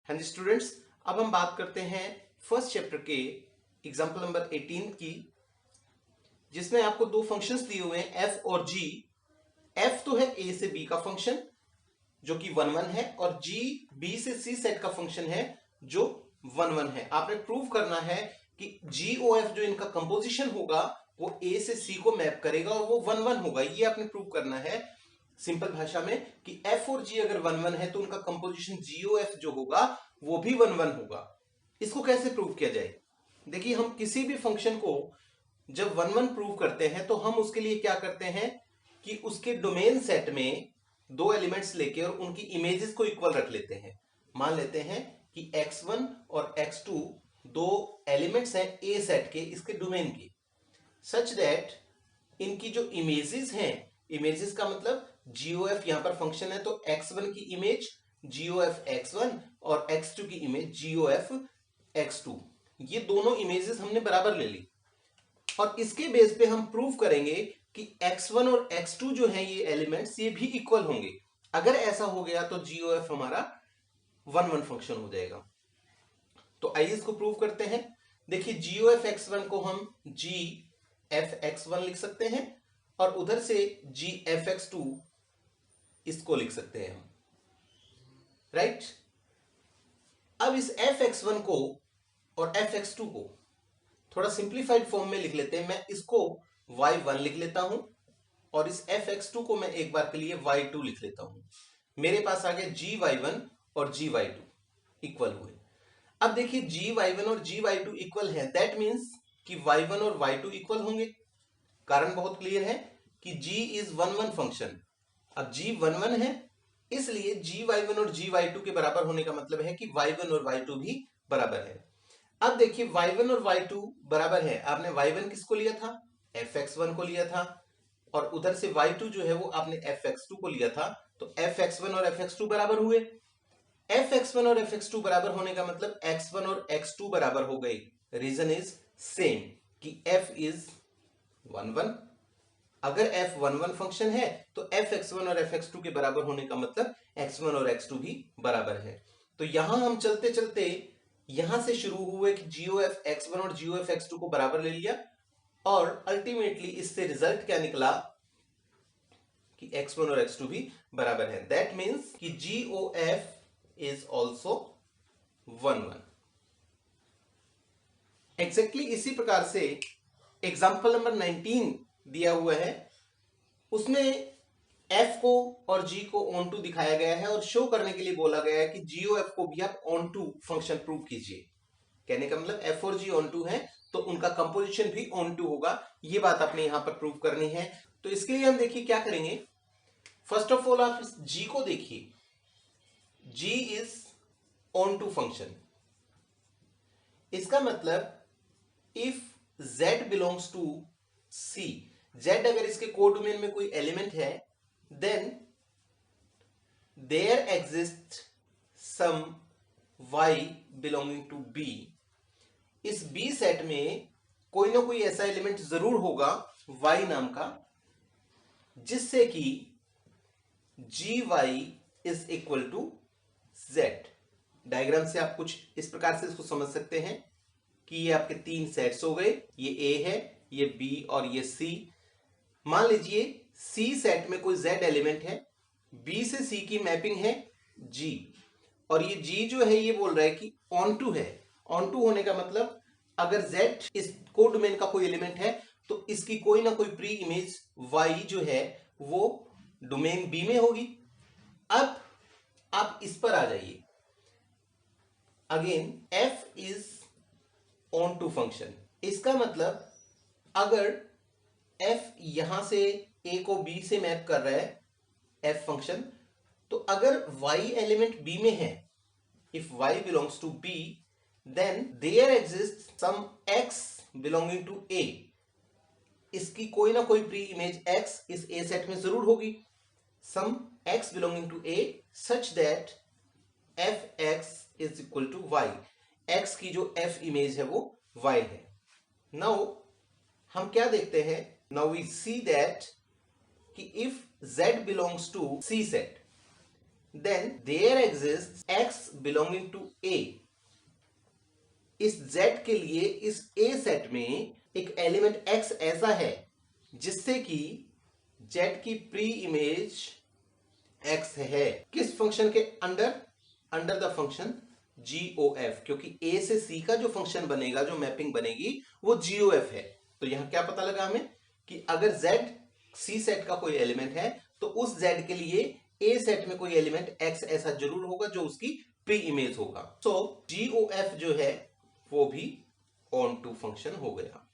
हाँ जी स्टूडेंट्स, अब हम बात करते हैं फर्स्ट चैप्टर के एग्जाम्पल नंबर 18 की, जिसमें आपको दो फंक्शंस दिए हुए हैं एफ और जी। एफ तो है ए से बी का फंक्शन जो कि 1 1 है, और जी बी से सी सेट का फंक्शन है जो 1 1 है। आपने प्रूव करना है कि जी ओ एफ जो इनका कंपोजिशन होगा वो ए से सी को मैप करेगा और वो 1 1 होगा। ये आपने प्रूव करना है सिंपल भाषा में कि एफ और जी अगर 1 1 है तो उनका कंपोजिशन जीओ एफ जो होगा वो भी 1 1 होगा। इसको कैसे प्रूव किया जाए? देखिए, हम किसी भी फंक्शन को जब 1 1 प्रूव करते हैं तो हम उसके लिए क्या करते हैं कि उसके डोमेन सेट में दो एलिमेंट्स लेके और उनकी इमेजेस को इक्वल रख लेते हैं। मान लेते हैं कि x1 और x2 दो एलिमेंट्स हैं ए सेट के, इसके डोमेन के, सच दैट इनकी जो इमेजेस हैं, इमेजेस का मतलब जीओएफ यहां पर फंक्शन है तो x1 की इमेज जीओएफ x1 और x2 की इमेज जीओएफ x2, ये दोनों इमेजेस हमने बराबर ले ली और इसके बेस पे हम प्रूव करेंगे कि x1 और x2 जो है ये एलिमेंट्स ये भी इक्वल होंगे। अगर ऐसा हो गया तो जीओएफ हमारा 1 1 फंक्शन हो जाएगा। तो आइए इसको प्रूव करते हैं। देखिए, जीओएफ x1 को हम जी एफ x1 लिख सकते हैं और उधर से जी एफ x2 इसको लिख सकते हैं हम, राइट। अब इस एफ x1 को और एफ x2 को थोड़ा सिंप्लीफाइड फॉर्म में लिख लेते हैं। मैं इसको y1 लिख लेता हूं और इस एफ x2 को मैं एक बार के लिए y2 लिख लेता हूं। मेरे पास आ गया gy1 और gy2 इक्वल हुए। अब देखिए, gy1 और gy2 इक्वल है, दैट मीन्स कि y1 और y2 इक्वल होंगे। कारण बहुत क्लियर है कि g इज 1 1 फंक्शन। अब g 1 1 है, इसलिए gy1 और gy2 के बराबर होने का मतलब है कि y1 और y2 भी बराबर है। अब देखिए, y1 और y2 बराबर है। आपने y1 किसको लिया था? fx1 को लिया था, और उधर से y2 जो है वो आपने fx2 को लिया था, तो fx1 और fx2 बराबर हुए। fx1 और fx2 बराबर होने का मतलब x1 और x2 बराबर हो गए। रीजन इज सेम कि f इज 1 1। अगर f 1 1 फंक्शन है तो fx1 और fx2 के बराबर होने का मतलब x1 और x2 भी बराबर है। तो यहां हम चलते चलते यहां से शुरू हुए कि जीओएफ x1 और जीओएफ x2 को बराबर ले लिया, और अल्टीमेटली इससे रिजल्ट क्या निकला कि x1 और x2 भी बराबर है। दैट मीन्स कि GOF इज ऑल्सो 1 1। एग्जैक्टली इसी प्रकार से एग्जाम्पल नंबर 19 दिया हुआ है, उसमें f को और g को ऑन टू दिखाया गया है और शो करने के लिए बोला गया है कि GOF को भी आप ऑन टू फंक्शन प्रूव कीजिए। कहने का मतलब f और g ऑन टू है तो उनका कंपोजिशन भी ऑन टू होगा। ये बात आपने यहां पर प्रूव करनी है। तो इसके लिए हम देखिए क्या करेंगे। फर्स्ट ऑफ ऑल आप इस g को देखिए, g is onto function. इसका मतलब if z belongs to c, z अगर इसके कोडोमेन में कोई एलिमेंट है, then there exist some y belonging to b। इस b सेट में कोई ना कोई ऐसा एलिमेंट जरूर होगा y नाम का, जिससे कि gy is equal to z। Diagram से आप कुछ इस प्रकार से इसको समझ सकते हैं कि ये आपके तीन सेट्स हो गए, ये A है, ये B और ये C। मान लीजिए C सेट में कोई Z एलिमेंट है, B से C की मैपिंग है G, और ये G जो है ये बोल रहा है कि ऑन टू है। ऑन टू होने का मतलब अगर Z इस कोडोमेन का कोई एलिमेंट है तो इसकी कोई ना कोई प्री इमेज Y जो है वो डोमेन B में होगी। अब आप इस पर आ जाइए। Again F is onto function. इसका मतलब अगर f यहां से a को b से मैप कर रहा है, f फंक्शन, तो अगर y एलिमेंट b में है, if y belongs to b, then there exist some x belonging to a। इसकी कोई ना कोई प्री इमेज x इस a सेट में जरूर होगी। Some x belonging to a such that fx is equal to y। x की जो f इमेज है वो y है। नाउ हम क्या देखते हैं, नाउ वी सी दैट कि if z belongs to c set, then there exists x belonging to A, इस Z के लिए इस A सेट में एक एलिमेंट X ऐसा है जिससे कि Z की प्री इमेज X है। किस फंक्शन के under? Under the function GOF, क्योंकि A से C का जो फंक्शन बनेगा, जो मैपिंग बनेगी वो GOF है। तो यहां क्या पता लगा हमें कि अगर Z C सेट का कोई एलिमेंट है तो उस Z के लिए A सेट में कोई एलिमेंट X ऐसा जरूर होगा जो उसकी प्री इमेज होगा। तो GOF जो है वो भी ऑन टू फंक्शन हो गया।